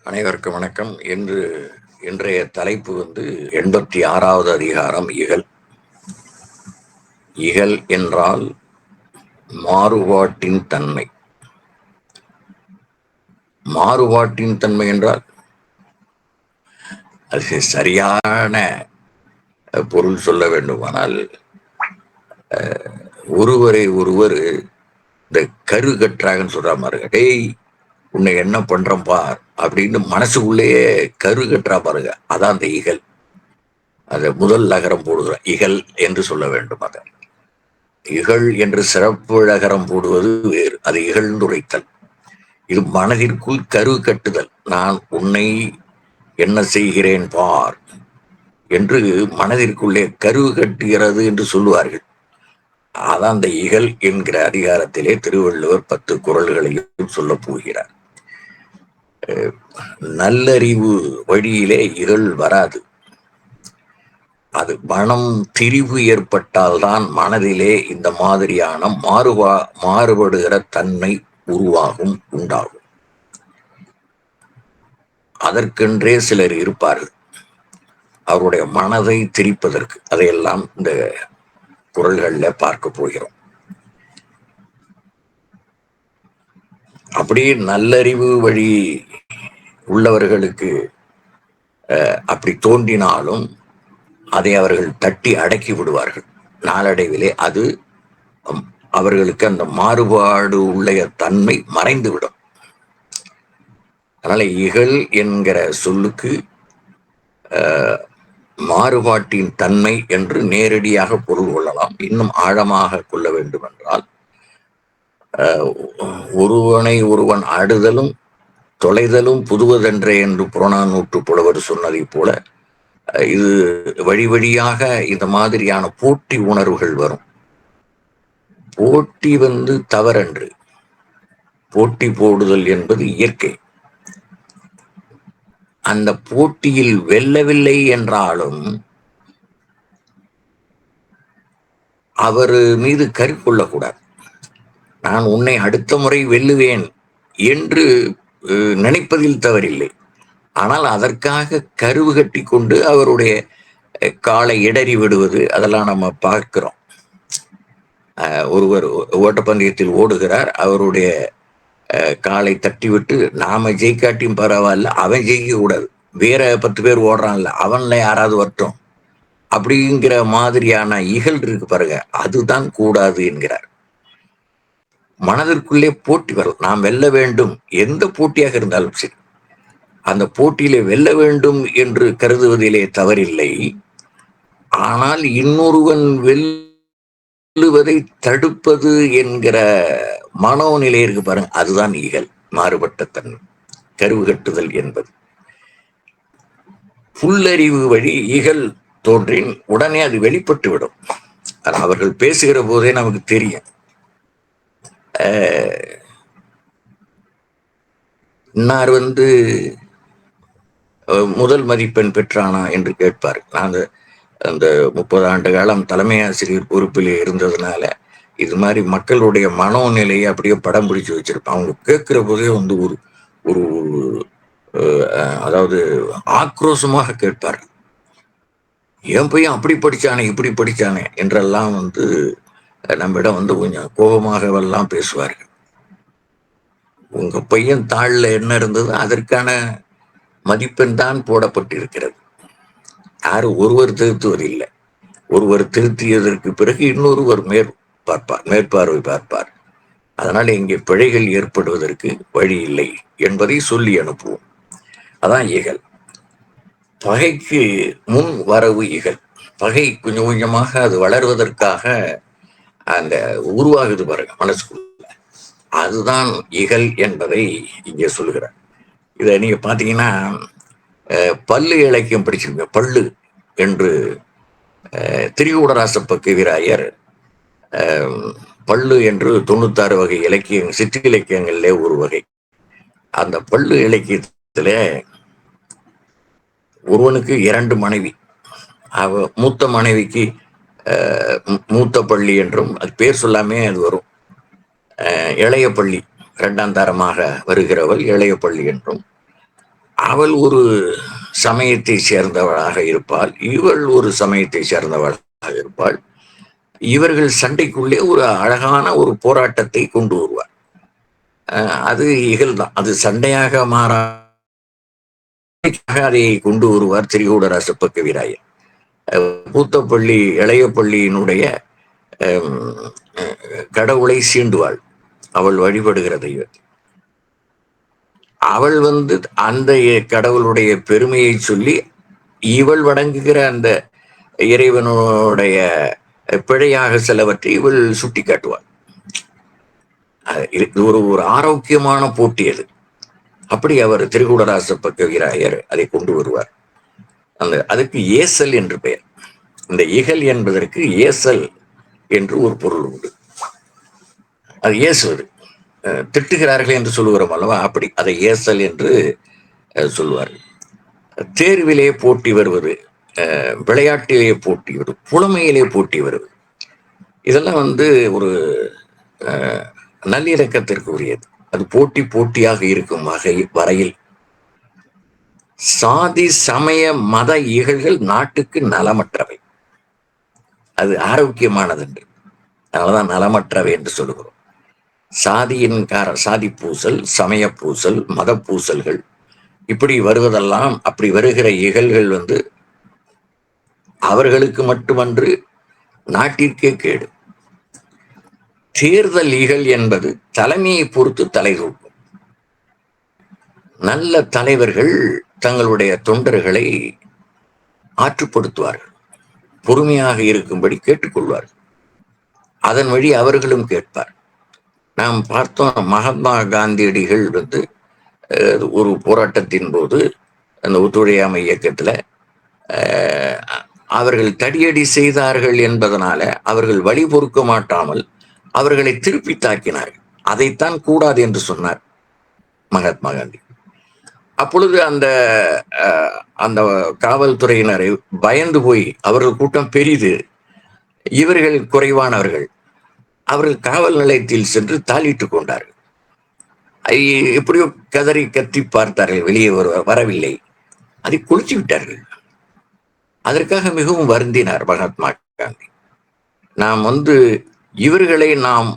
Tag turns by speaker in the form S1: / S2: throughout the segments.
S1: அனைவருக்கும் வணக்கம். இன்றைய தலைப்பு 86வது அதிகாரம் இகல். இகல் என்றால் மாறுபாட்டின் தன்மை. மாறுபாட்டின் தன்மை என்றால் அது சரியான பொருள் சொல்ல வேண்டுமானால், ஒருவரை ஒருவர் இந்த கரு கட்டுறாங்கன்னு சொல்ற மாதிரி, டேய் உன்னை என்ன பண்றோம் பார் அப்படின்னு மனசுக்குள்ளேயே கரு கட்டுறா பாருங்க, அதான் அந்த இகல். அதை முதல் நகரம் போடுகிற இகல் என்று சொல்ல வேண்டும். அதை இகழ் என்று சிறப்பு நகரம் போடுவது வேறு, அது இகழ்ந்துரைத்தல். இது மனதிற்குள் கரு கட்டுதல். நான் உன்னை என்ன செய்கிறேன் பார் என்று மனதிற்குள்ளே கரு கட்டுகிறது என்று சொல்லுவார்கள். அதான் அந்த இகல் என்கிற அதிகாரத்திலே திருவள்ளுவர் 10 குறள்களையும் சொல்ல போகிறார். நல்லறிவு வழியிலே இகழ் வராது. அது மனம் திரிவு ஏற்பட்டால்தான் மனதிலே இந்த மாதிரியான மாறுபடுகிற தன்மை உண்டாகும். அதற்கென்றே சிலர் இருப்பார்கள், அவருடைய மனதை திரிப்பதற்கு. அதையெல்லாம் இந்த குறள்கள்ல பார்க்க போகிறோம். அப்படியே நல்லறிவு வழி உள்ளவர்களுக்கு அப்படி தோன்றினாலும் அதை அவர்கள் தட்டி அடக்கி விடுவார்கள். நாளடைவிலே அது அவர்களுக்கு அந்த மாறுபாடு உள்ள தன்மை மறைந்துவிடும். அதனால இகழ் என்கிற சொல்லுக்கு மாறுபாட்டின் தன்மை என்று நேரடியாக பொருள் கொள்ளலாம். இன்னும் ஆழமாக கொள்ள வேண்டும் என்றால், ஒருவனை ஒருவன் அடுதலும் தொலைதலும் புதுவதென்றே என்று புறநானூற்று புலவர் சொன்னதை போல, இது வழி வழியாக இந்த மாதிரியான போட்டி உணர்வுகள் வரும். போட்டி தவறன்று. போட்டி போடுதல் என்பது இயற்கை. அந்த போட்டியில் வெல்லவில்லை என்றாலும் அவர் மீது கரு கொள்ளக்கூடாது. நான் உன்னை அடுத்த முறை வெல்லுவேன் என்று நினைப்பதில் தவறில்லை. ஆனால் அதற்காக கருவு கட்டி கொண்டு அவருடைய காலை இடறி விடுவது, அதெல்லாம் நம்ம பார்க்கிறோம். ஒருவர் ஓட்டப்பந்தயத்தில் ஓடுகிறார், அவருடைய காலை தட்டிவிட்டு, நாம ஜெயிக்காட்டியும் பரவாயில்ல, அவன் ஜெயிக்க கூடாது, வேற 10 பேர் ஓடுறான்ல, அவன்ல யாராவது வரட்டும் அப்படிங்கிற மாதிரியான இகழ் இருக்கு பாருங்க, அதுதான் கூடாது என்கிறார். மனதிற்குள்ளே போட்டி வரும். நாம் வெல்ல வேண்டும், எந்த போட்டியாக இருந்தாலும் சரி, அந்த போட்டியிலே வெல்ல வேண்டும் என்று கருதுவதிலே தவறில்லை. ஆனால் இன்னொருவன் வெல்லுவதை தடுப்பது என்கிற மனோநிலை இருக்கு பாருங்க, அதுதான் இகல், மாறுபட்ட தன்மை, கருவு கட்டுதல் என்பது. புல்லறிவு வழி இகல் தோன்றின் உடனே அது வெளிப்பட்டு விடும். அவர்கள் பேசுகிற போதே நமக்கு தெரியும். இன்னார் முதல் மதிப்பெண் பெற்றானா என்று கேட்பார். நான் அந்த 30 ஆண்டு காலம் தலைமை ஆசிரியர் பொறுப்பில் இருந்ததுனால இது மாதிரி மக்களுடைய மனோநிலையை அப்படியே படம் பிடிச்சு வச்சிருப்பேன். அவங்க கேட்கிற போதே ஒரு ஒரு அதாவது ஆக்ரோஷமாக கேட்பார். என் பையன் அப்படி படிச்சானே இப்படி படிச்சானே என்றெல்லாம் நம்மிடம் கொஞ்சம் கோபமாகவெல்லாம் பேசுவார்கள். உங்க பையன் தாள்ல என்ன இருந்தது, அதற்கான மதிப்பெண் தான் போடப்பட்டிருக்கிறது. யாரும் ஒருவர் திருத்துவதில்லை. ஒருவர் திருத்தியதற்கு பிறகு இன்னொருவர் மேற்பார்வை பார்ப்பார். அதனால இங்கே பிழைகள் ஏற்படுவதற்கு வழி இல்லை என்பதை சொல்லி அனுப்புவோம். அதான் இகல். பகைக்கு முன் வரவு இகல். பகை கொஞ்சம் கொஞ்சமாக அது வளர்வதற்காக அந்த உருவாகுது பாருங்க மனசுக்குள்ள, அதுதான் இகல் என்பதை இங்கே சொல்லுகிறார். இதை நீங்க பாத்தீங்கன்னா, பல்லு இலக்கியம் படிச்சிருங்க. பல்லு என்று திரிகூடராச கவிராயர் பல்லு என்று 96 வகை சிற்றிலக்கியங்கள்ல ஒரு வகை. அந்த பல்லு இலக்கியத்துல ஒருவனுக்கு 2 மனைவி. மூத்த மனைவிக்கு மூத்த பள்ளி என்றும், அது பேர் சொல்லாமே அது வரும். இளைய பள்ளி, 2ஆம் தரமாக வருகிறவள் இளைய பள்ளி என்றும், அவள் ஒரு சமயத்தை சேர்ந்தவளாக இருப்பாள், இவள் ஒரு சமயத்தை சேர்ந்தவளாக இருப்பாள். இவர்கள் சண்டைக்குள்ளே ஒரு அழகான ஒரு போராட்டத்தை கொண்டு வருவார். அது இகழ்தான். அது சண்டையாக மாறா அதை கொண்டு வருவார் திரிகூடராச கவிராயர். பூத்தப்பள்ளி இளைய பள்ளியினுடைய கடவுளை சீண்டுவாள். அவள் வழிபடுகிற தெய்வத்தை. அவள் அந்த கடவுளுடைய பெருமையை சொல்லி இவள் வணங்குகிற அந்த இறைவனுடைய பிழையாக சிலவற்றை இவள் சுட்டி காட்டுவாள். இது ஒரு ஆரோக்கியமான போட்டி அது. அப்படி அவர் திரிகூடராச கவிராயர் அதை கொண்டு வருவார். அதுக்கு ஏசல் என்று பெயர். இந்த இகல் என்பதற்கு ஏசல் என்று ஒரு பொருள் உண்டு. அது ஏசுவது, திட்டுகிறார்கள் என்று சொல்லுகிறோம் அல்லவா, அப்படி அதை ஏசல் என்று சொல்லுவார்கள். தேர்விலே போட்டி வருவது, விளையாட்டிலே போட்டி வருவது, புலமையிலே போட்டி வருவது, இதெல்லாம் ஒரு நல்லிணக்கத்திற்கு உரியது. அது போட்டியாக இருக்கும் வரையில் சாதி சமய மத இகழ்கள் நாட்டுக்கு நலமற்றவை. அது ஆரோக்கியமானது என்று, அதனாலதான் நலமற்றவை என்று சொல்லுகிறோம். சாதி பூசல், சமய பூசல், மத பூசல்கள் இப்படி வருவதெல்லாம், அப்படி வருகிற இகழ்கள் அவர்களுக்கு மட்டுமன்று நாட்டிற்கே கேடு. தேர்தல் இகழ் என்பது தலைமையை பொறுத்து தலை தூக்கும். நல்ல தலைவர்கள் தங்களுடைய தொண்டர்களை ஆற்றுப்படுத்துவார்கள், பொறுமையாக இருக்கும்படி கேட்டுக்கொள்வார்கள். அதன் வழி அவர்களும் கேட்பார். நாம் பார்த்தோம், மகாத்மா காந்தியடிகள் ஒரு போராட்டத்தின் போது அந்த ஒத்துழையாமை இயக்கத்துல அவர்கள் தடியடி செய்தார்கள் என்பதனால அவர்கள் வழி பொறுக்க மாட்டாமல் அவர்களை திருப்பி தாக்கினார்கள். அதைத்தான் கூடாது என்று சொன்னார் மகாத்மா காந்தி. அப்பொழுது அந்த காவல்துறையினரை பயந்து போய், அவர்கள் கூட்டம் பெரிது, இவர்கள் குறைவானவர்கள், அவர்கள் காவல் நிலையத்தில் சென்று தாளிட்டுக் கொண்டார்கள். எப்படியோ கதறி கத்தி பார்த்தார்கள், வெளியே வரவில்லை. அதை குளிச்சு விட்டார்கள். அதற்காக மிகவும் வருந்தினார் மகாத்மா காந்தி. நாம் இவர்களை நாம்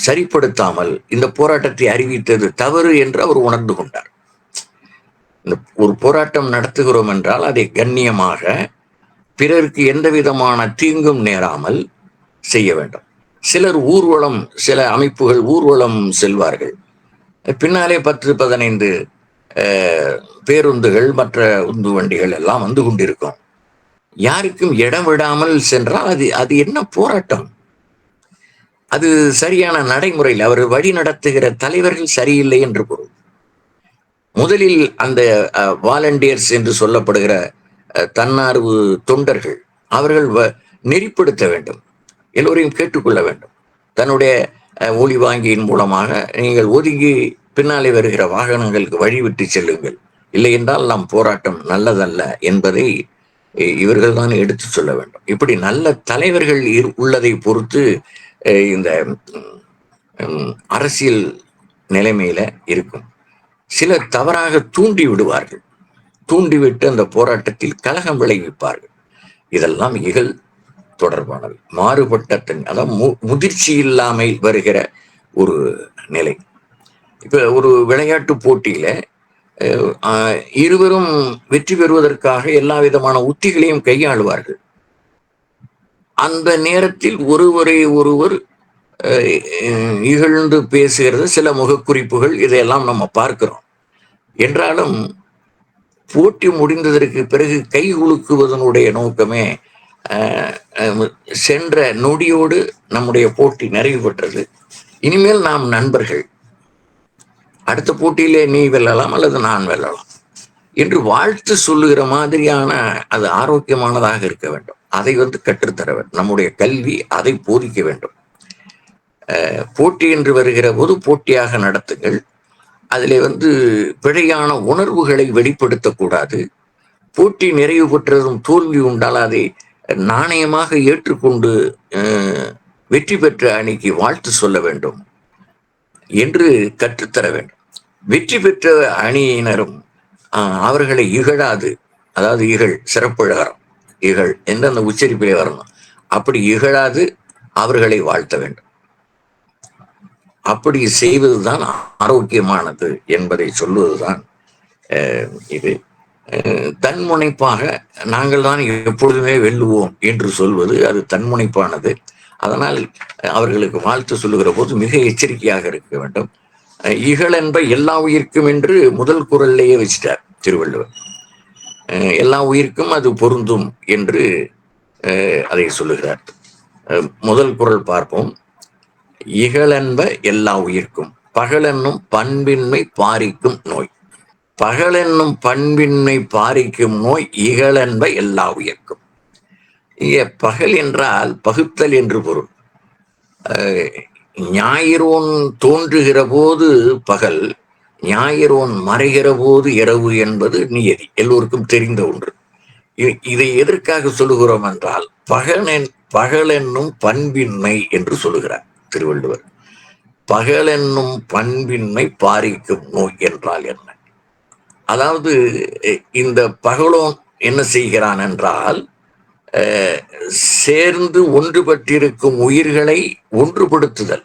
S1: சரிப்படுத்தாமல் இந்த போராட்டத்தை அறிவித்தது தவறு என்று அவர் உணர்ந்து கொண்டார். இந்த ஒரு போராட்டம் நடத்துகிறோம் என்றால் அதை கண்ணியமாக, பிறருக்கு எந்த விதமான தீங்கும் நேராமல் செய்ய வேண்டும். சிலர் ஊர்வலம், சில அமைப்புகள் ஊர்வலம் செல்வார்கள், பின்னாலே 10-15 பேருந்துகள் மற்ற உந்து வண்டிகள் எல்லாம் வந்து கொண்டிருக்கும். யாருக்கும் இடம் விடாமல் சென்றால் அது என்ன போராட்டம்? அது சரியான நடைமுறையில் அவர் வழி நடத்துகிற தலைவர்கள் சரியில்லை என்று பொருள். முதலில் அந்த வாலண்டியர்ஸ் என்று சொல்லப்படுகிற தன்னார்வ தொண்டர்கள், அவர்கள் நெறிப்படுத்த வேண்டும், எல்லோரையும் கேட்டுக்கொள்ள வேண்டும். தன்னுடைய ஒளி வாங்கியின் மூலமாக நீங்கள் ஒதுங்கி பின்னாலே வருகிற வாகனங்களுக்கு வழிவிட்டு செல்லுங்கள், இல்லை என்றால் நாம் போராட்டம் நல்லதல்ல என்பதை இவர்கள் தான் எடுத்து சொல்ல வேண்டும். இப்படி நல்ல தலைவர்கள் உள்ளதை பொறுத்து இந்த அரசியல் நிலைமையில இருக்கும். சிலர் தவறாக தூண்டி விடுவார்கள், தூண்டிவிட்டு அந்த போராட்டத்தில் கலகம் விளைவிப்பார்கள். இதெல்லாம் இகழ் தொடர்பானவை. மாறுபட்ட அதாவது முதிர்ச்சி இல்லாமல் வருகிற ஒரு நிலை. இப்ப ஒரு விளையாட்டு போட்டியில இருவரும் வெற்றி பெறுவதற்காக எல்லா விதமான உத்திகளையும் கையாளுவார்கள். அந்த நேரத்தில் ஒருவரை ஒருவர் இகழ்ந்து பேசுகிறது, சில முகக்குறிப்புகள், இதையெல்லாம் நம்ம பார்க்கிறோம். என்றாலும் போட்டி முடிந்ததற்கு பிறகு கை குலுக்குவதனுடைய நோக்கமே சென்ற நொடியோடு நம்முடைய போட்டி நிறைவு பெற்றது, இனிமேல் நாம் நண்பர்கள், அடுத்த போட்டியிலே நீ வெல்லலாம் அல்லது நான் வெல்லலாம் என்று வாழ்த்து சொல்லுகிற மாதிரியான அது ஆரோக்கியமானதாக இருக்க வேண்டும். அதை கற்றுத்தர வேண்டும். நம்முடைய கல்வி அதை போதிக்க வேண்டும். போட்டி என்று வருகிற போது போட்டியாக நடத்துங்கள். அதிலே பிழையான உணர்வுகளை வெளிப்படுத்தக்கூடாது. போட்டி நிறைவு பெற்றதும் தோல்வி உண்டால் அதை நாணயமாக ஏற்றுக்கொண்டு வெற்றி பெற்ற அணிக்கு வாழ்த்து சொல்ல வேண்டும் என்று கற்றுத்தர வேண்டும். வெற்றி பெற்ற அணியினரும் அவர்களை இகழாது, அதாவது இகழ் சிறப்புழகரம் இகழ் என்று அந்த உச்சரிப்பிலே வரணும், அப்படி இகழாது அவர்களை வாழ்த்த வேண்டும். அப்படி செய்வதுதான் ஆரோக்கியமானது என்பதை சொல்லுவதுதான் இது. தன்முனைப்பாக நாங்கள் தான் எப்பொழுதுமே வெல்லுவோம் என்று சொல்வது அது தன்முனைப்பானது. அதனால் அவர்களுக்கு வாழ்த்து சொல்லுகிற போது மிக எச்சரிக்கையாக இருக்க வேண்டும். இகழென்ப எல்லா உயிர்க்கும் என்று முதல் குறளிலேயே வச்சிட்டார் திருவள்ளுவர். எல்லா உயிர்க்கும் அது பொருந்தும் என்று அதை சொல்லுகிறார். முதல் குறள் பார்ப்போம். இகழென்ப எல்லா உயிர்க்கும், பகலென்னும் பண்பின்மை பாரிக்கும் நோய். பகலென்னும் பண்பின்மை பாரிக்கும் நோய் இகழென்ப எல்லா உயிர்க்கும். இங்கே பகல் என்றால் பகுத்தல் என்று பொருள். ஞாயிறோன் தோன்றுகிற போது பகல், ஞாயிறோன் மறைகிற போது இரவு என்பது நியதி, எல்லோருக்கும் தெரிந்த ஒன்று. இதை எதற்காக சொல்லுகிறோம் என்றால் பகலென்னும் பண்பின்மை என்று சொல்லுகிறார் திருவள்ளுவர். பகலென்னும் பண்பின்மை பாரிக்கும் நோய் என்றால் என்ன? அதாவது இந்த பகலோன் என்ன செய்கிறான் என்றால், சேர்ந்து ஒன்றுபட்டிருக்கும் உயிர்களை ஒன்றுபடுத்துதல்.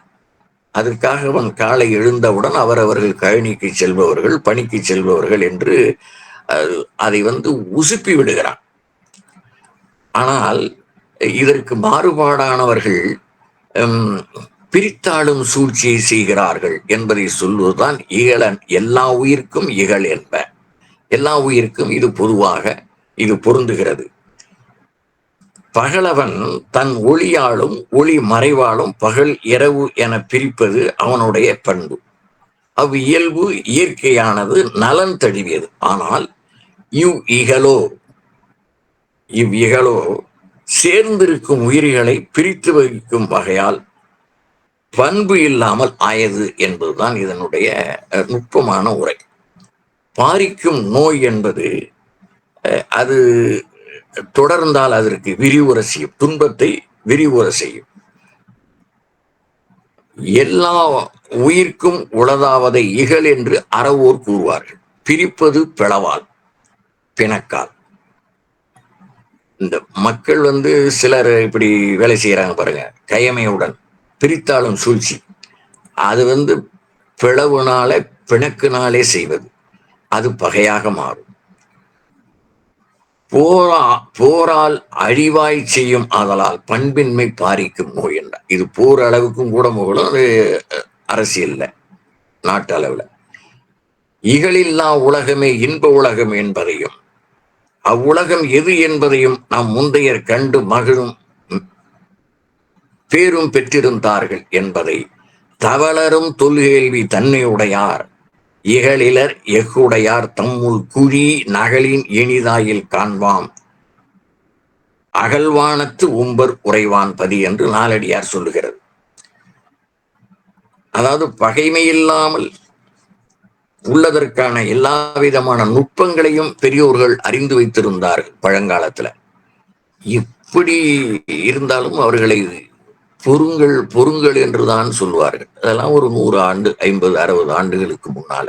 S1: அதற்காக அவன் காலை எழுந்தவுடன் அவரவர்கள் கழனிக்கு செல்பவர்கள், பணிக்கு செல்பவர்கள் என்று அதை உசுப்பி விடுகிறான். ஆனால் இதற்கு மாறுபாடானவர்கள் பிரித்தாளும் சூழ்ச்சியை செய்கிறார்கள் என்பதை சொல்வதுதான் இகழன். எல்லா உயிர்க்கும் இகழ் என்ப. எல்லா உயிர்க்கும் இது பொதுவாக இது பொருந்துகிறது. பகலவன் தன் ஒளியாலும் ஒளி மறைவாலும் பகல் இரவு என பிரிப்பது அவனுடைய பண்பு. இயல்பு இயற்கையானது, நலன் தழுவியது. ஆனால் இவ்விகழோ சேர்ந்திருக்கும் உயிர்களை பிரித்து வகிக்கும் வகையால் பண்பு இல்லாமல் ஆயது என்பதுதான் இதனுடைய நுட்பமான உரை. பாரிக்கும் நோய் என்பது அது தொடர்ந்தால் அதற்கு விரிவுரை செய்யும், துன்பத்தை விரிவுரை செய்யும். எல்லா உயிர்க்கும் உளதாவதை இகழ் என்று அறவோர் கூறுவார்கள். பிரிப்பது பிளவால், பிணக்கால். இந்த மக்கள் சிலர் இப்படி வேலை செய்யறாங்க பாருங்க, கயமையுடன் பிரித்தாளும் சூழ்ச்சி. அது பிளவுனால பிணக்குனாலே செய்வது, அது பகையாக மாறும். போரால் அழிவாய் செய்யும் ஆதலால் பண்பின்மை பாரிக்கும் நோய் என்றார். இது போர் அளவுக்கும் கூட முகழும், அது அரசியல்ல, நாட்டு அளவுல. இகழில்லா உலகமே இன்ப உலகம் என்பதையும் அவ்வுலகம் எது என்பதையும் நாம் முந்தையர் கண்டு மகிழும் பேரும் பெற்றிருந்தார்கள் என்பதை தவளரும் தொல்கேள்வி தன்மையுடையார் இகழிலர் எஃகுடையார் தம்முள் குழி நகலின் இனிதாயில் காண்பாம் அகழ்வானத்து உம்பர் உறைவான் பதி என்று நாலடியார் சொல்லுகிறது. அதாவது பகைமையில்லாமல் உள்ளதற்கான எல்லா விதமான நுட்பங்களையும் பெரியோர்கள் அறிந்து வைத்திருந்தார்கள் பழங்காலத்துல. இப்படி இருந்தாலும் அவர்களை பொருங்கள் என்றுதான் சொல்வார்கள். அதெல்லாம் ஒரு 100 ஆண்டு 50 60 ஆண்டுகளுக்கு முன்னால.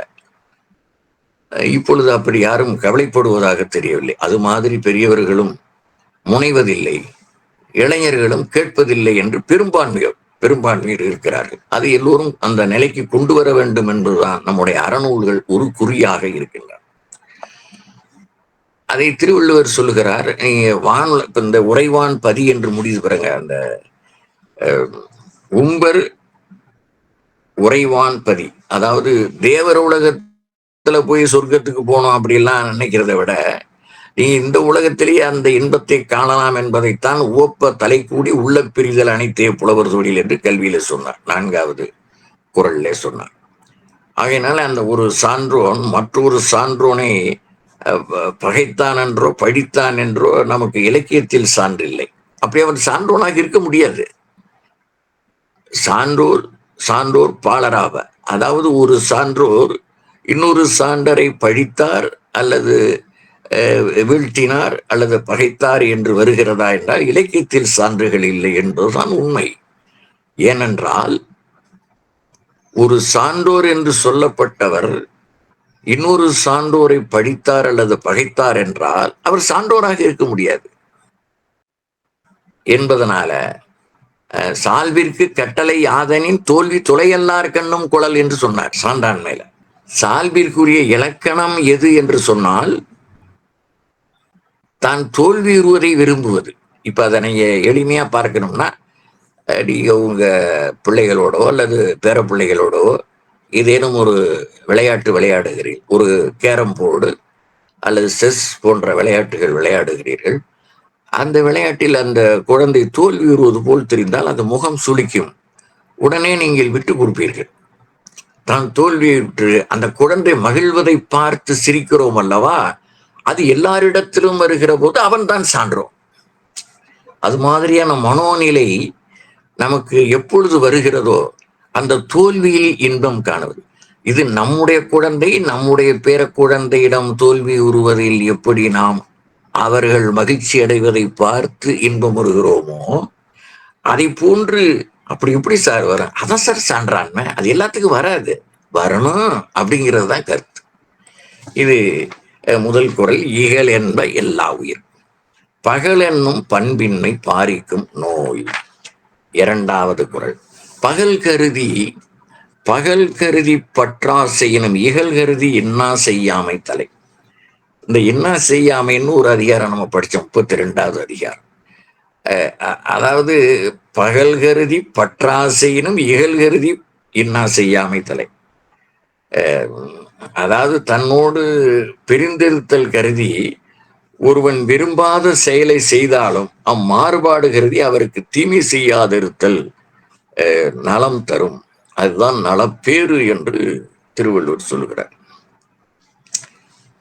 S1: இப்பொழுது அப்படி யாரும் கவலைப்படுவதாக தெரியவில்லை. அது மாதிரி பெரியவர்களும் முனைவதில்லை, இளைஞர்களும் கேட்பதில்லை என்று பெரும்பான்மையர் இருக்கிறார்கள். அது எல்லோரும் அந்த நிலைக்கு கொண்டு வர வேண்டும் என்பதுதான் நம்முடைய அறநூல்கள் ஒரு குறியாக இருக்கின்றன. அதை திருவள்ளுவர் சொல்லுகிறார். இந்த உறைவான் பதி என்று முடிவு பெறுங்க. அந்த உம்பர் உறைவான் பதி, அதாவது தேவர் உலகத்துல போய் சொர்க்கத்துக்கு போனோம் அப்படிலாம் நினைக்கிறத விட நீ இந்த உலகத்திலேயே அந்த இன்பத்தை காணலாம் என்பதைத்தான் ஓப்ப தலை கூடி உள்ள பிரிதல் அனைத்தே புலவர் தொழில் என்று கல்வியில சொன்னார், 4வது குறள்ல சொன்னார். ஆகையினால அந்த ஒரு சான்றோன் மற்றொரு சான்றோனை பகைத்தான் என்றோ படித்தான் என்றோ நமக்கு இலக்கியத்தில் சான்று இல்லை. அப்படி அவன் சான்றோனாக இருக்க முடியாது. சான்றோர் பாலராவ, அதாவது ஒரு சான்றோர் இன்னொரு சான்றரை பழித்தார் அல்லது வீழ்த்தினார் அல்லது பகைத்தார் என்று வருகிறதா என்றால் இலக்கியத்தில் சான்றுகள் இல்லை என்பதுதான் உண்மை. ஏனென்றால் ஒரு சான்றோர் என்று சொல்லப்பட்டவர் இன்னொரு சான்றோரை படித்தார் அல்லது பகைத்தார் என்றால் அவர் சான்றோராக இருக்க முடியாது என்பதனால சால்விற்கு கட்டளை யாதனின் தோல்வி துளையல்லார் கண்ணும் குழல் என்று சொன்னார் சான்றாண்மையில. சால்விற்குரிய இலக்கணம் எது என்று சொன்னால் தான் தோல்வியுறுவதை விரும்புவது. இப்ப அதை நீங்க எளிமையா பார்க்கணும்னா, நீங்க உங்க பிள்ளைகளோடோ அல்லது பேர பிள்ளைகளோடோ ஏதேனும் ஒரு விளையாட்டு விளையாடுகிறீர்கள், ஒரு கேரம் போர்டு அல்லது செஸ் போன்ற விளையாட்டுகள் விளையாடுகிறீர்கள். அந்த விளையாட்டில் அந்த குழந்தை தோல்வியுறுவது போல் தெரிந்தால் அந்த முகம் சுளிக்கும். உடனே நீங்கள் விட்டு கொடுப்பீர்கள். தான் தோல்வியுற்று அந்த குழந்தை மகிழ்வதை பார்த்து சிரிக்கிறோம் அல்லவா, அது எல்லாரிடத்திலும் வருகிற போது அவன் தான் சான்றோம். அது மாதிரியான மனோநிலை நமக்கு எப்பொழுது வருகிறதோ அந்த தோல்வியில் இன்பம் காணுவது. இது நம்முடைய குழந்தை நம்முடைய பேர குழந்தையிடம் தோல்வி உறுவதில் எப்படி நாம் அவர்கள் மகிழ்ச்சி அடைவதை பார்த்து இன்பம் வருகிறோமோ, அதை போன்று அப்படி எப்படி சார் வரும்? அதான் சார் சான்றாண்மை. அது எல்லாத்துக்கும் வராது, வரணும் அப்படிங்கிறது தான் கருத்து. இது முதல் குறள். இகல் என்ப எல்லா உயிர், பகல் என்னும் பண்பின்மை பாரிக்கும் நோய். இரண்டாவது குறள். பகல் கருதி பற்றா செய்யணும், இகல் கருதி இன்னா செய்யாமை தலை. இந்த இன்னா செய்யாமைன்னு ஒரு அதிகாரம் நம்ம படித்தோம், 32வது அதிகாரம். அதாவது பகல் கருதி பற்றாசையினும் இகல் கருதி இன்னா செய்யாமை தலை. அதாவது தன்னோடு பிரிந்திருத்தல் கருதி ஒருவன் விரும்பாத செயலை செய்தாலும் அம்மாறுபாடு கருதி அவருக்கு தீமை செய்யாதிருத்தல் நலம் தரும், அதுதான் நலப்பேறு என்று திருவள்ளுவர் சொல்லுகிறார்.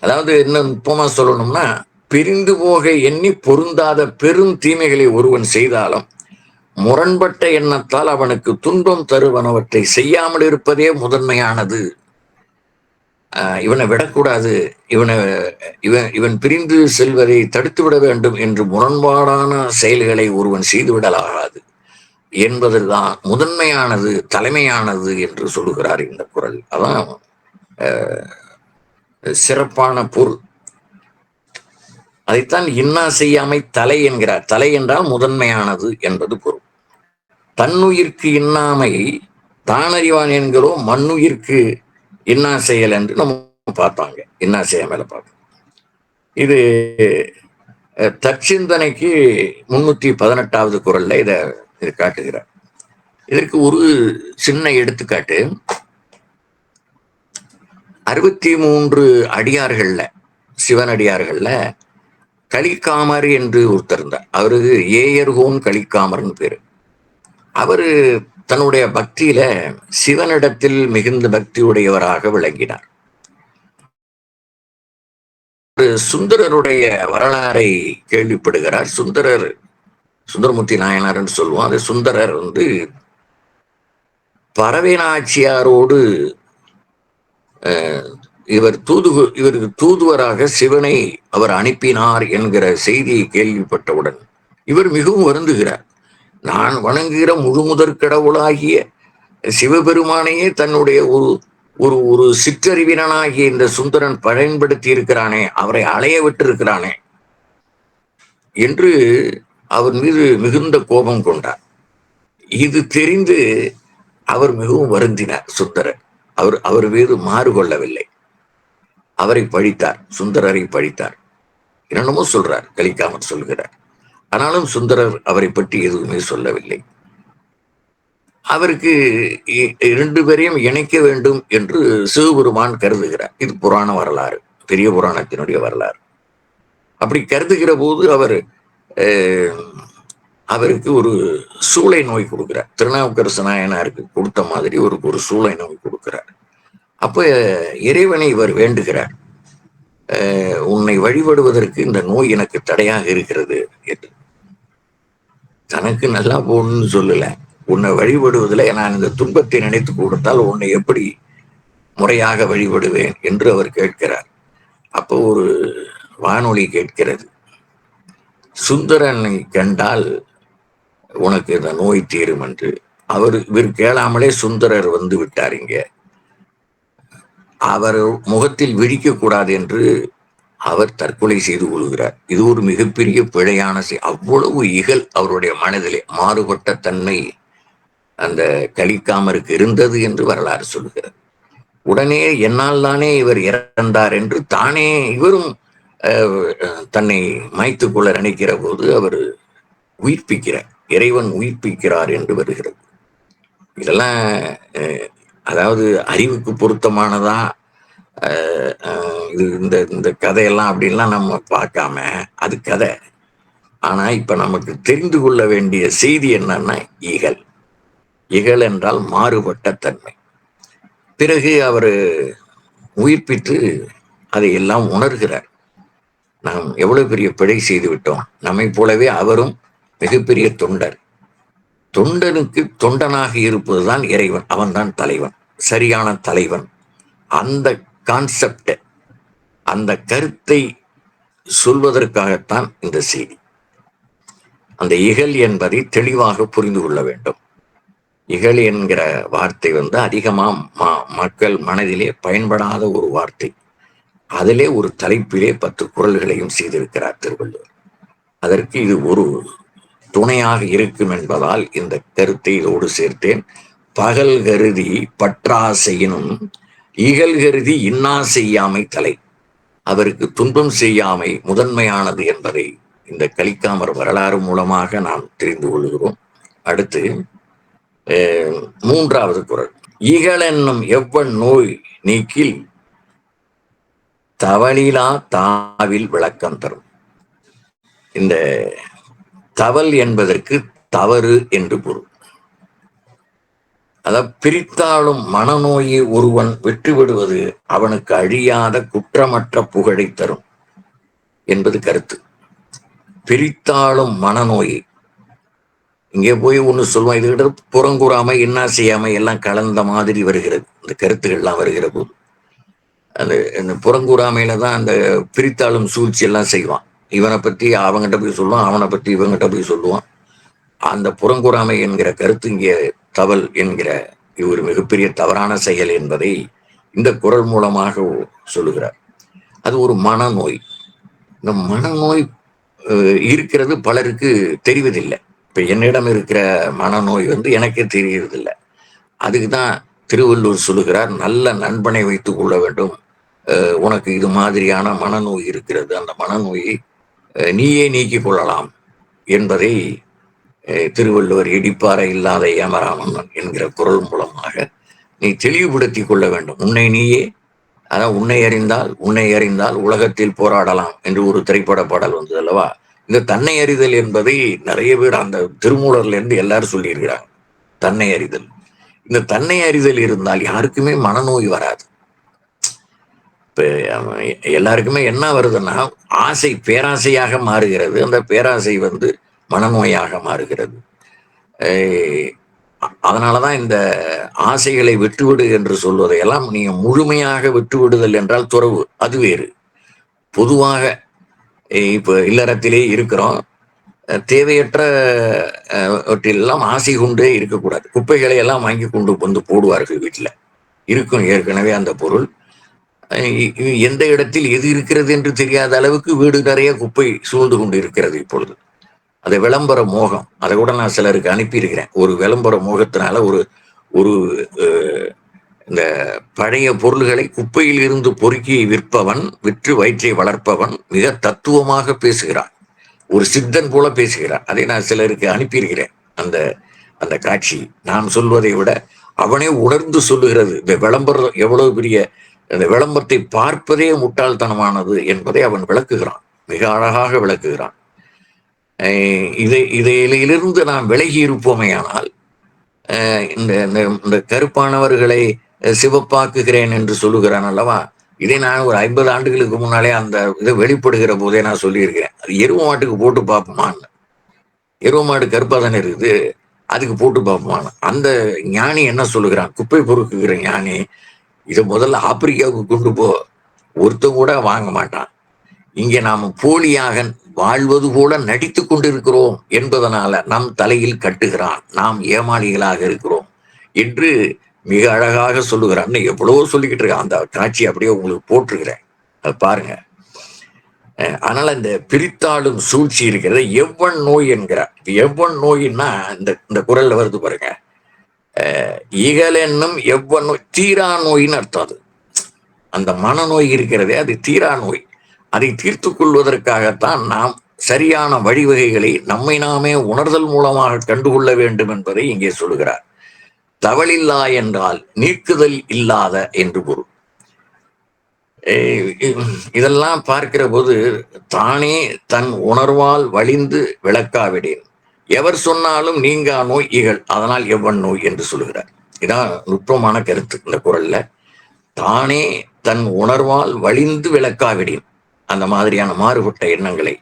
S1: அதாவது என்ன நுட்பமா சொல்லணும்னா, பிரிந்து போக எண்ணி பொருந்தாத பெரும் தீமைகளை ஒருவன் செய்தாலும் முரண்பட்ட எண்ணத்தால் அவனுக்கு துன்பம் தருவனவற்றை செய்யாமல் இருப்பதே முதன்மையானது. இவனை விடக்கூடாது, இவன் பிரிந்து செல்வதை தடுத்து விட வேண்டும் என்று முரண்பாடான செயல்களை ஒருவன் செய்துவிடலாகாது என்பதுதான் முதன்மையானது, தலைமையானது என்று சொல்லுகிறார் இந்த குறள். அதான் சிறப்பான பொருள். அதைத்தான் இன்னா செய்யாமை தலை என்கிறார். தலை என்றால் முதன்மையானது என்பது பொருள். தன்னுயிர்க்கு இன்னாமை தானறிவான் என்கிறோம், மண்ணுயிர்க்கு இன்னா செயல் என்று நம்ம பார்த்தாங்க. இன்னா செய்யாமல பார்ப்போம். இது தற்சிந்தனைக்கு 318வது குறள்ல இதை காட்டுகிறார். இதற்கு ஒரு சின்ன எடுத்துக்காட்டு. 63 அடியார்கள்ல, சிவனடியார்கள்ல கலிக்காமர் என்று ஒருத்தர் இருந்தார். அவருக்கு ஏயர்கோன் கலிக்காமர்னு பேரு. அவரு தன்னுடைய பக்தியில சிவனிடத்தில் மிகுந்த பக்தி உடையவராக விளங்கினார். சுந்தரருடைய வரலாறை கேள்விப்படுகிறார். சுந்தரமூர்த்தி நாயனார் என்று சொல்லுவோம். அது சுந்தரர் பறவை நாச்சியாரோடு இவருக்கு தூதுவராக சிவனை அவர் அனுப்பினார் என்கிற செய்தியை கேள்விப்பட்டவுடன் இவர் மிகவும் வருந்துகிறார். நான் வணங்குகிற முழுமுதற் கடவுளாகிய சிவபெருமானையே தன்னுடைய ஒரு சிற்றறிவினாகிய இந்த சுந்தரன் பயன்படுத்தி இருக்கிறானே, அவரை அலைய விட்டு இருக்கிறானே என்று அவர் மீது மிகுந்த கோபம் கொண்டார். இது தெரிந்து அவர் மிகவும் வருந்தினார். சுந்தரர் அவர் மீது மாறு கொள்ளவில்லை, அவரை பழித்தார், சுந்தரரை பழித்தார். என்னென்னமோ சொல்றார், கலிக்காமர் சொல்கிறார். ஆனாலும் சுந்தரர் அவரை பற்றி எதுவுமே சொல்லவில்லை. அவருக்கு 2 பேரையும் இணைக்க வேண்டும் என்று சிவபெருமான் கருதுகிறார். இது புராண வரலாறு, பெரிய புராணத்தினுடைய வரலாறு. அப்படி கருதுகிற போது அவருக்கு ஒரு சூளை நோய் கொடுக்கிறார். திருநாவுக்கரசு நாயனாருக்கு கொடுத்த மாதிரி ஒரு சூளை நோய் கொடுக்கிறார். அப்ப இறைவனை இவர் வேண்டுகிறார், உன்னை வழிபடுவதற்கு இந்த நோய் எனக்கு தடையாக இருக்கிறது என்று. தனக்கு நல்லா போகணும்னு சொல்லல, உன்னை வழிபடுவதில் நான் இந்த துன்பத்தை நினைத்து கொடுத்தால் உன்னை எப்படி முறையாக வழிபடுவேன் என்று அவர் கேட்கிறார். அப்போ ஒரு வானொலி கேட்கிறது, சுந்தரனை கண்டால் உனக்கு இந்த நோய் தீரும் என்று. இவர் கேளாமலே சுந்தரர் வந்து விட்டார். இங்க அவர் முகத்தில் விழிக்க கூடாது என்று அவர் தற்கொலை செய்து கொள்கிறார். இது ஒரு மிகப்பெரிய பிழையான அவ்வளவு இகல் அவருடைய மனதிலே மாறுபட்ட தன்மை அந்த கலிக்காமருக்கு இருந்தது என்று வரலாறு சொல்லுகிறது. உடனே என்னால் தானே இவர் இறந்தார் என்று தானே இவரும் தன்னை மாய்த்துக் கொள்ள நினைக்கிற போது அவர் உயிர்ப்பிக்கிறார், இறைவன் உயிர்ப்பிக்கிறார் என்று வருகிறது. இதெல்லாம் அதாவது அறிவுக்கு பொருத்தமானதா இது இந்த இந்த கதையெல்லாம் அப்படின்லாம் நம்ம பார்க்காம அது கதை. ஆனா இப்ப நமக்கு தெரிந்து கொள்ள வேண்டிய செய்தி என்னன்னா இகல். இகல் என்றால் மாறுபட்ட தன்மை. பிறகு அவர் உயிர்ப்பித்து அதை எல்லாம் உணர்கிறார். நாம் எவ்வளவு பெரிய பிழை செய்து விட்டோம். நம்மை போலவே அவரும் மிகப்பெரிய தொண்டர். தொண்டனுக்கு தொண்டனாக இருப்பதுதான் இறைவன். அவன்தான் தலைவன், சரியான தலைவன். அந்த கான்செப்ட், அந்த கருத்தை சொல்வதற்காகத்தான் இந்த செய்தி. அந்த இகல் என்பதை தெளிவாக புரிந்து கொள்ள வேண்டும். இகல் என்கிற வார்த்தை அதிகமா மக்கள் மனதிலே பயன்படாத ஒரு வார்த்தை. அதிலே ஒரு தலைப்பிலே 10 குறள்களையும் செய்திருக்கிறார் திருவள்ளுவர். அதற்கு இது ஒரு துணையாக இருக்கும் என்பதால் இந்த கருத்தை இதோடு சேர்த்தேன். பகல் கருதி பற்றாசையினும் இகல் கருதி இன்னா செய்யாமை தலை. அவருக்கு துன்பம் செய்யாமை முதன்மையானது என்பதை இந்த கலிக்காமர் வரலாறு மூலமாக நாம் தெரிந்து கொள்கிறோம். அடுத்து 3வது குறள். இகல் என்னும் எவ்வன் நோய் நீக்கில் தவளிலா தாவில் விளக்கம் தரும். இந்த தவல் என்பதற்கு தவறு என்று பொருள். அதாவது பிரித்தாலும் மனநோயை ஒருவன் வெற்றி விடுவது அவனுக்கு அழியாத குற்றமற்ற புகழை தரும் என்பது கருத்து. பிரித்தாலும் மனநோயை, இங்கே போய் ஒண்ணு சொல்லுவான், இதுகிட்ட புறங்கூறாமை என்ன செய்யாமை எல்லாம் கலந்த மாதிரி வருகிறது. இந்த கருத்துக்கள்லாம் வருகிற போது அந்த புறங்கூறாமையில தான் அந்த பிரித்தாளும் சூழ்ச்சி எல்லாம் செய்வான். இவனை பத்தி அவங்கிட்ட போய் சொல்லுவான், அவனை பத்தி இவங்கிட்ட போய் சொல்லுவான். அந்த புறங்கூறாமை என்கிற கருத்து இங்கே தவல் என்கிற ஒரு மிகப்பெரிய தவறான செயல் என்பதை இந்த குறள் மூலமாக சொல்லுகிறார். அது ஒரு மனநோய். இந்த மனநோய் இருக்கிறது பலருக்கு தெரிவதில்லை. இப்ப என்னிடம் இருக்கிற மனநோய் எனக்கே தெரியறதில்லை. அதுக்குதான் திருவள்ளுவர் சொல்லுகிறார், நல்ல நண்பனை வைத்துக் கொள்ள வேண்டும். உனக்கு இது மாதிரியான மனநோய் இருக்கிறது, அந்த மனநோயை நீயே நீக்கிக் கொள்ளலாம் என்பதை திருவள்ளுவர் இடிப்பாறை இல்லாத ஏமராமன் என்கிற குறள் மூலமாக நீ தெளிவுபடுத்தி கொள்ள வேண்டும். உன்னை நீயே, அதான் உன்னை அறிந்தால் உலகத்தில் போராடலாம் என்று ஒரு திரைப்பட பாடல் வந்தது அல்லவா. இந்த தன்னை அறிதல் என்பதை நிறைய பேர் அந்த திருமூலர்ல இருந்து எல்லாரும் சொல்லியிருக்கிறாங்க. தன்னை அறிதல், இந்த தன்னை அறிதல் இருந்தால் யாருக்குமே மனநோய் வராது. இப்ப எல்லாருக்குமே என்ன வருதுன்னா ஆசை பேராசையாக மாறுகிறது. அந்த பேராசை மனநோயாக மாறுகிறது. அதனாலதான் இந்த ஆசைகளை விட்டுவிடு என்று சொல்வதையெல்லாம் நீங்க முழுமையாக விட்டுவிடுதல் என்றால் துறவு, அது வேறு. பொதுவாக இப்ப இல்லறத்திலே இருக்கிறோம், தேவையற்றவற்றிலெல்லாம் ஆசை கொண்டே இருக்கக்கூடாது. குப்பைகளை எல்லாம் வாங்கி கொண்டு போடுவார்கள் வீட்டுல, இருக்கும் ஏற்கனவே அந்த பொருள். எந்த இடத்தில் எது இருக்கிறது என்று தெரியாத அளவுக்கு வீடு நிறைய குப்பை சூழ்ந்து கொண்டு இருக்கிறது இப்பொழுது. அது விளம்பர மோகம். அதை கூட நான் சிலருக்கு அனுப்பியிருக்கிறேன். ஒரு விளம்பர மோகத்தினால ஒரு இந்த பழைய பொருள்களை குப்பையில் இருந்து பொறுக்கி விற்று வயிற்றை வளர்ப்பவன் மிக தத்துவமாக பேசுகிறான். ஒரு சித்தன் போல பேசுகிறான். அதை நான் சிலருக்கு அனுப்பியிருக்கிறேன். அந்த அந்த காட்சி நான் சொல்வதை விட அவனே உணர்ந்து சொல்லுகிறது. இந்த விளம்பரம் எவ்வளவு பெரிய, இந்த விளம்பரத்தை பார்ப்பதே முட்டாள்தனமானது என்பதை அவன் விளக்குகிறான், மிக அழகாக விளக்குகிறான். இதிலிருந்து நாம் விலகி இருப்போமேயானால் இந்த கருப்பானவர்களை சிவப்பாக்குகிறேன் என்று சொல்லுகிறான் அல்லவா. இதை நான் ஒரு 50 ஆண்டுகளுக்கு முன்னாலே அந்த இதை வெளிப்படுகிற போதே நான் சொல்லியிருக்கிறேன். அது எருவ மாட்டுக்கு போட்டு பார்ப்போமான்னு. எருவ மாடு கருப்பா தானே இருக்குது, அதுக்கு போட்டு பார்ப்போமான்னு. அந்த ஞானி என்ன சொல்லுகிறான், குப்பை பொறுக்குகிற ஞானி, இதை முதல்ல ஆப்பிரிக்காவுக்கு கொண்டு போ, ஒருத்தன் கூட வாங்க மாட்டான். இங்கே நாம் போலியாக வாழ்வது போல நடித்து கொண்டிருக்கிறோம் என்பதனால நம் தலையில் கட்டுகிறான், நாம் ஏமாளிகளாக இருக்கிறோம் என்று மிக அழகாக சொல்லுகிறார். எவ்வளவோ சொல்லிக்கிட்டு இருக்க அந்த காட்சி அப்படியே உங்களுக்கு போட்டிருக்கிறேன், அது பாருங்க. அதனால இந்த பிரித்தாளும் சூழ்ச்சி இருக்கிறத எவ்வன் நோய் என்கிறார். எவ்வன் நோயின்னா இந்த குரல்ல வருது பாருங்க, இகல் என்னும் எவ்வன் நோய், தீரா நோயின்னு அர்த்தம். அது அந்த மனநோய் இருக்கிறதே அது தீரா நோய். அதை தீர்த்து கொள்வதற்காகத்தான் நாம் சரியான வழிவகைகளை நம்மை நாமே உணர்தல் மூலமாக கண்டுகொள்ள வேண்டும் என்பதை இங்கே சொல்லுகிறார். தவளில்லா என்றால் நீக்குதல் இல்லாத என்று பொருள். இதெல்லாம் பார்க்கிற போது தானே தன் உணர்வால் வலிந்து விளக்காவிடேன், எவர் சொன்னாலும் நீங்கா நோய் இகழ், அதனால் எவ்வன் நோய் என்று சொல்லுகிறார். இதான் நுட்பமான கருத்து இந்த குரல்ல. தானே தன் உணர்வால் வலிந்து விளக்காவிடேன், அந்த மாதிரியான மாறுபட்ட எண்ணங்களை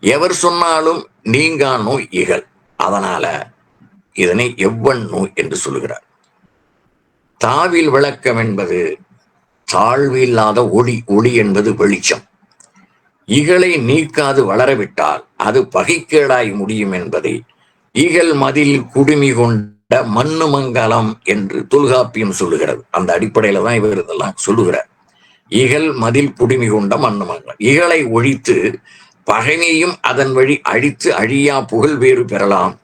S1: எவர் சொன்னாலும் நீங்கா நோய் இகழ், அதனால இதனை எவ்வன் நோய் என்று சொல்லுகிறார். தாவில் விளக்கம் என்பது தாழ்வு இல்லாத ஒளி, ஒளி என்பது வெளிச்சம். இகலை நீக்காது வளரவிட்டால் அது பகைக்கேடாய் முடியும் என்பதை இகல் மதில் குடுமி கொண்ட மண்ணு மங்கலம் என்று தொல்காப்பியம் சொல்லுகிறது. அந்த அடிப்படையில தான் இவர் இதெல்லாம் சொல்லுகிறார். இகல் மதில் குடுமி கொண்ட மண்ணு மங்கலம், இகலை ஒழித்து பகைமையும் அதன் வழி அழித்து அழியா புகழ் வேறு பெறலாம்,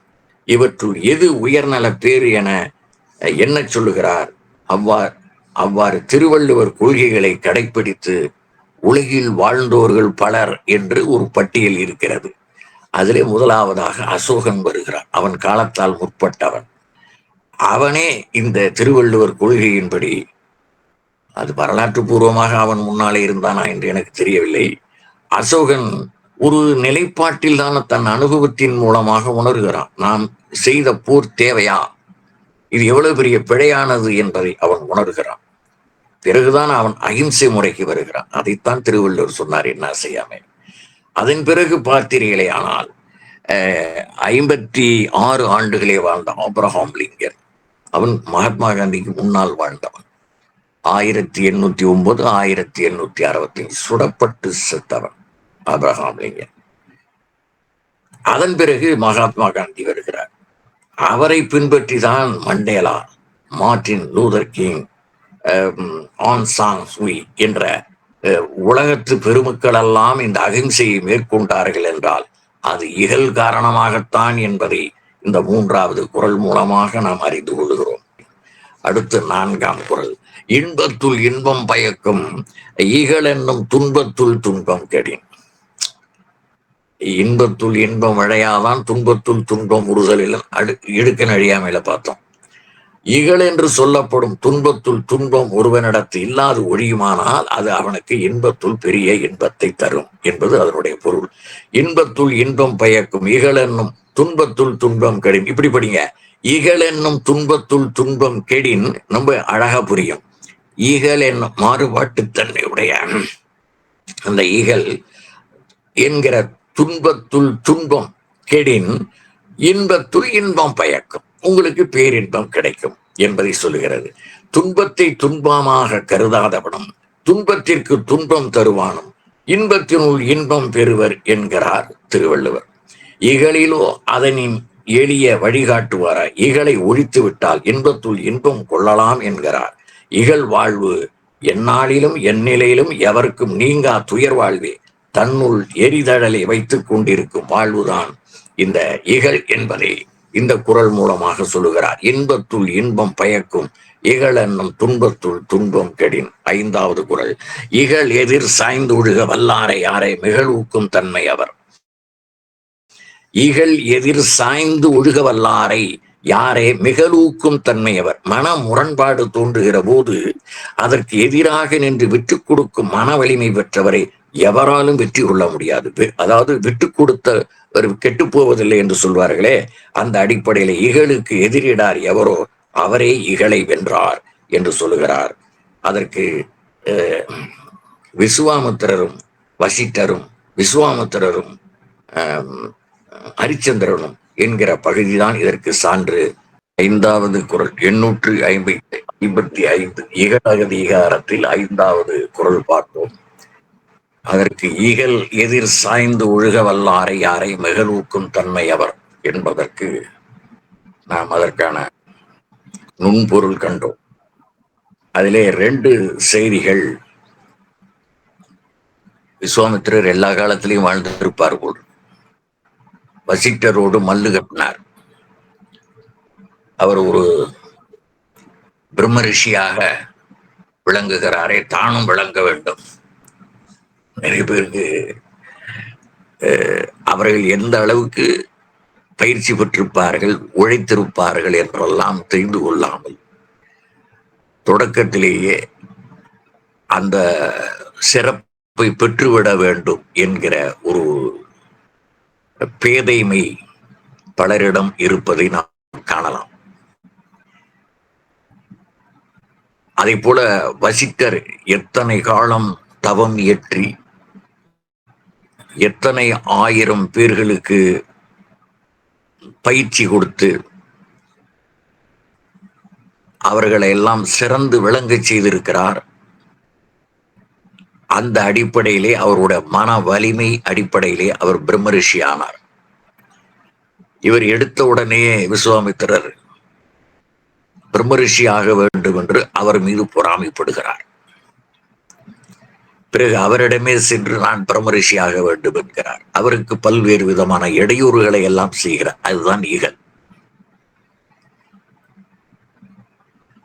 S1: இவற்றுள் எது உயர்நல பேறு என என்ன சொல்லுகிறார். அவ்வாறு திருவள்ளுவர் கொள்கைகளை கடைபிடித்து உலகில் வாழ்ந்தோர்கள் பலர் என்று ஒரு பட்டியல் இருக்கிறது. அதிலே முதலாவதாக அசோகன் வருகிறான். அவன் காலத்தால் முற்பட்டவன். அவனே இந்த திருவள்ளுவர் கொள்கையின்படி, அது வரலாற்று பூர்வமாக அவன் முன்னாலே இருந்தானா என்று எனக்கு தெரியவில்லை, அசோகன் ஒரு நிலைப்பாட்டில் தான் தன் அனுபவத்தின் மூலமாக உணர்கிறான். நாம் செய்த போர் தேவையா, இது எவ்வளவு பெரிய பிழையானது என்பதை அவன் உணர்கிறான். பிறகுதான் அவன் அகிம்சை முறைக்கு வருகிறான். அதைத்தான் திருவள்ளுவர் சொன்னார், என்ன செய்யாமே. அதன் பிறகு பார்த்தீர்களே ஆனால் 56 ஆண்டுகளே வாழ்ந்த ஆப்ரஹாம் லிங்கன், அவன் மகாத்மா காந்திக்கு முன்னால் வாழ்ந்தவன். 1809 1860 சுடப்பட்டு செத்தவன் ஆப்ரஹாம் லிங்கன். அதன் பிறகு மகாத்மா காந்தி வருகிறார். அவரை பின்பற்றி தான் Mandela, Martin Luther king, on song chewy என்ற உலகத்து பெருமக்கள் எல்லாம் இந்த அகிம்சையை மேற்கொண்டார்கள் என்றால் அது இகல் காரணமாகத்தான் என்பதை இந்த 3வது குரல் மூலமாக நாம் அறிந்து கொள்கிறோம். அடுத்து 4ஆம் குரல், இன்பத்துள் இன்பம் பயக்கும் இகல் என்னும் துன்பத்துள் துன்பம் கெடின். இன்பத்துள் இன்பம் விழையாதான், துன்பத்துள் துன்பம் உறுதலில் இடுக்க நழியாமையில பார்த்தோம். இகல் என்று சொல்லப்படும் துன்பத்துள் துன்பம் ஒருவனிடத்து இல்லாது ஒழியுமானால் அது அவனுக்கு இன்பத்துள் பெரிய இன்பத்தை தரும் என்பது அதனுடைய பொருள். இன்பத்துள் இன்பம் பயக்கும் இகல் என்னும் துன்பத்துள் துன்பம் கெடின். இப்படி படிங்க, இகல் என்னும் துன்பத்துள் துன்பம் கெடின். ரொம்ப அழகா புரியும். இகல் என்னும் மாறுபாட்டுத்தன்மையுடைய அந்த இகல் என்கிற துன்பத்துள் துன்பம் கெடின், இன்பத்துள் இன்பம் பயக்கும், உங்களுக்கு பேரின்பம் கிடைக்கும் என்பதை சொல்லுகிறது. துன்பத்தை துன்பமாக கருதாதவனும் துன்பத்திற்கு துன்பம் தருவானும் இன்பத்தினுள் இன்பம் பெறுவர் என்கிறார் திருவள்ளுவர். இகலிலோ அதனின் எளிய வழிகாட்டுவார இகலை ஒழித்து விட்டால் இன்பத்துள் இன்பம் கொள்ளலாம் என்கிறார். இகல் வாழ்வு எந்நாளிலும் எந்நிலையிலும் எவருக்கும் நீங்கா துயர் வாழ்வே, தன்னுள் எரிதழலை வைத்துக் கொண்டிருக்கும் வாழ்வுதான் இந்த இகல் என்பதை இந்த குரல் மூலமாக சொல்லுகிறார். இன்பத்துள் இன்பம் பயக்கும் இகல் என்னும் துன்பத்துள் துன்பம் கெடின். 5வது குரல், இகல் எதிர் சாய்ந்து ஒழுக வல்லாரை யாரை மிகழூக்கும் தன்மை அவர். இகல் எதிர் சாய்ந்து ஒழுக வல்லாரை யாரே மிகலூக்கும் தன்மையவர். மன முரண்பாடு தோன்றுகிற போது அதற்கு எதிராக நின்று விட்டு கொடுக்கும் மன வலிமை பெற்றவரை எவராலும் வெற்றி கொள்ள முடியாது. அதாவது விட்டு கொடுத்த கெட்டு போவதில்லை என்று சொல்வார்களே, அந்த அடிப்படையில இகழுக்கு எதிரிடார் எவரோ அவரே இகலை வென்றார் என்று சொல்லுகிறார். அதற்கு விசுவாமித்திரரும் வசிட்டரும் விசுவாமித்திரரும் ஹரிச்சந்திரனும் என்கிற பகுதிதான் இதற்கு சான்று. 5வது குரல் 855 இகழகதிகாரத்தில் 5வது குரல் பார்த்தோம். அதற்கு இகல் எதிர் சாய்ந்து ஒழுக வல்லாரை யாரை மிகலூக்கும் தன்மை அவர் என்பதற்கு நாம் அதற்கான நுண்பொருள் கண்டோம். அதிலே 2 செய்திகள். விஸ்வாமித்திரர் எல்லா காலத்திலையும் வாழ்ந்திருப்பார் போல். வசிட்டரோடு மல்லு கட்டினார். அவர் ஒரு பிரம்ம ரிஷியாக விளங்குகிறாரே, தானும் விளங்க வேண்டும். நிறைய பேருக்கு அவர்கள் எந்த அளவுக்கு பயிற்சி பெற்றிருப்பார்கள், உழைத்திருப்பார்கள் என்றெல்லாம் தெரிந்து கொள்ளாமல் தொடக்கத்திலேயே அந்த சிறப்பை பெற்றுவிட வேண்டும் என்கிற ஒரு பேதைமை பலரிடம் இருப்பதை நாம் காணலாம். அதை போல வசிட்டர் எத்தனை காலம் தவம் இயற்றி எத்தனை 1000 பேர்களுக்கு பயிற்சி கொடுத்து அவர்களை எல்லாம் சிறந்து விளங்க செய்திருக்கிறார். அந்த அடிப்படையிலே அவருடைய மன வலிமை அடிப்படையிலே அவர் பிரம்ம ரிஷி ஆனார். இவர் எடுத்த உடனே விஸ்வாமித்திரர் பிரம்ம ரிஷி ஆக வேண்டும் என்று அவர் மீது பொறாமைப்படுகிறார். பிறகு அவரிடமே சென்று நான் பிரம்ம ரிஷி ஆக வேண்டும் என்கிறார். அவருக்கு பல்வேறு விதமான இடையூறுகளை எல்லாம் செய்கிறார். அதுதான் இகல்.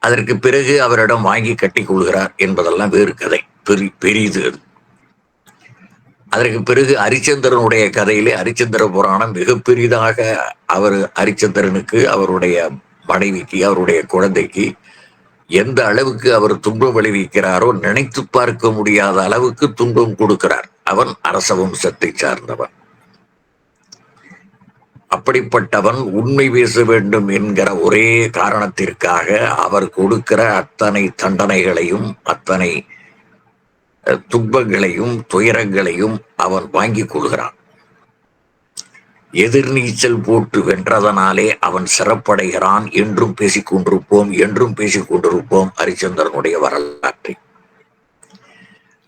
S1: அதற்கு பிறகு அவரிடம் வாங்கி கட்டிக் கொள்கிறார் என்பதெல்லாம் வேறு கதை, பெரிது. அதற்கு பிறகு அரிச்சந்திரனுடைய கதையிலே அரிச்சந்திர புராணம் மிக பெரிதாக அவர் அரிச்சந்திரனுக்கு, அவருடைய மனைவிக்கு, அவருடைய குழந்தைக்கு எந்த அளவுக்கு அவர் துன்பம் விளைவிக்கிறாரோ நினைத்து பார்க்க முடியாத அளவுக்கு துன்பம் கொடுக்கிறார். அவன் அரச வம்சத்தை சார்ந்தவன். அப்படிப்பட்டவன் உண்மை பேச வேண்டும் என்கிற ஒரே காரணத்திற்காக அவர் கொடுக்கிற அத்தனை தண்டனைகளையும் அத்தனை துன்பங்களையும் துயரங்களையும் அவன் வாங்கிக் கொள்கிறான். எதிர்நீச்சல் போட்டு வென்றதனாலே அவன் சிறப்படைகிறான் என்றும் பேசிக் கொண்டிருப்போம் அரிச்சந்திரனுடைய வரலாற்றை.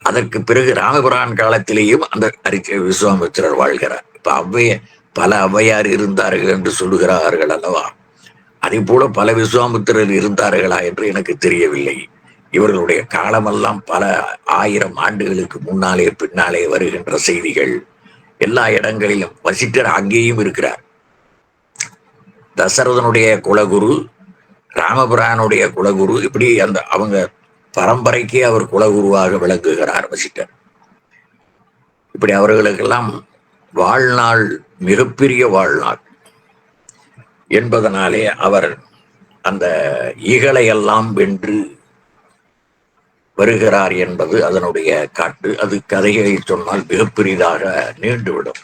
S1: அதற்கு பிறகு ராமபிரான் காலத்திலேயும் அந்த விஸ்வாமித்திரர் வாழ்கிறார். இப்ப பல ஔவையார் இருந்தார்கள் என்று சொல்லுகிறார்கள் அல்லவா? அதே போல பல விஸ்வாமித்திரர் இருந்தார்களா என்று எனக்கு தெரியவில்லை. இவர்களுடைய காலமெல்லாம் பல 1000 ஆண்டுகளுக்கு முன்னாலே பின்னாலே வருகின்ற செய்திகள். எல்லா இடங்களிலும் வசிட்டர் அங்கேயும் இருக்கிறார். தசரதனுடைய குலகுரு, ராமபிரானுடைய குலகுரு, இப்படி அந்த அவங்க பரம்பரைக்கே அவர் குலகுருவாக விளங்குகிறார் வசிட்டர். இப்படி அவர்களுக்கெல்லாம் வாழ்நாள் மிகப்பெரிய வாழ்நாள் என்பதனாலே அவர் அந்த இகலையெல்லாம் வென்று வருகிறார் என்பது அதனுடைய காட்டு. அது கதைகளை சொன்னால் மிக பெரிதாக நீண்டுவிடும்.